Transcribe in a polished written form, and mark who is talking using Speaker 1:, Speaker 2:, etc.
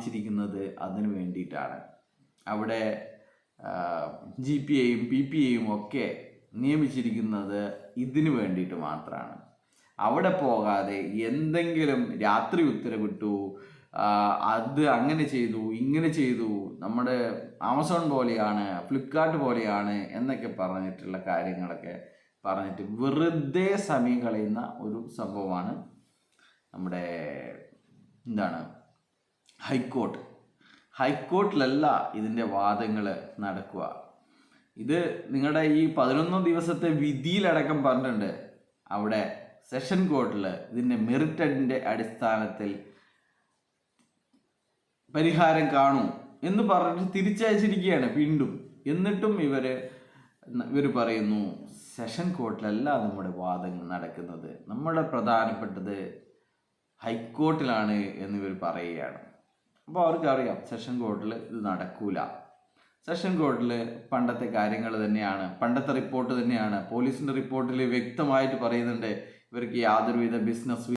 Speaker 1: ിരിക്കുന്നത് അതിനു വേണ്ടിയിട്ടാണ്. അവിടെ GPAയും PPAയും ഒക്കെ നിയമിച്ചിരിക്കുന്നത് ഇതിനു വേണ്ടിയിട്ട് മാത്രമാണ്. അവിടെ പോകാതെ എന്തെങ്കിലും രാത്രി ഉത്തരവിട്ടു, അത് അങ്ങനെ ചെയ്തു ഇങ്ങനെ ചെയ്തു, നമ്മുടെ ആമസോൺ പോലെയാണ്, ഫ്ലിപ്കാർട്ട് പോലെയാണ് എന്നൊക്കെ പറഞ്ഞിട്ടുള്ള കാര്യങ്ങളൊക്കെ പറഞ്ഞിട്ട് വെറുതെ സമയം കളയുന്ന ഒരു സംഭവമാണ് നമ്മുടെ ഹൈക്കോർട്ടിലല്ല ഇതിൻ്റെ വാദങ്ങൾ നടക്കുക. ഇത് നിങ്ങളുടെ ഈ 11 ദിവസത്തെ വിധിയിലടക്കം പറഞ്ഞിട്ടുണ്ട്. അവിടെ സെഷൻ കോർട്ടിൽ ഇതിൻ്റെ മെറിറ്റിൻ്റെ അടിസ്ഥാനത്തിൽ പരിഹാരം കാണൂ എന്ന് പറഞ്ഞിട്ട് തിരിച്ചയച്ചിരിക്കുകയാണ് വീണ്ടും. എന്നിട്ടും ഇവർ പറയുന്നു സെഷൻ കോർട്ടിലല്ല നമ്മുടെ വാദങ്ങൾ നടക്കുന്നത്, നമ്മുടെ പ്രധാനപ്പെട്ടത് ഹൈക്കോർട്ടിലാണ് എന്നിവർ പറയുകയാണ്. അപ്പോൾ അവർക്കറിയാം സെഷൻ കോർട്ടിൽ ഇത് നടക്കൂല. സെഷൻ കോർട്ടിൽ പണ്ടത്തെ കാര്യങ്ങൾ തന്നെയാണ്, പണ്ടത്തെ റിപ്പോർട്ട് തന്നെയാണ്. പോലീസിൻ്റെ റിപ്പോർട്ടിൽ വ്യക്തമായിട്ട് പറയുന്നുണ്ട് ഇവർക്ക് യാതൊരുവിധ ബിസിനസ്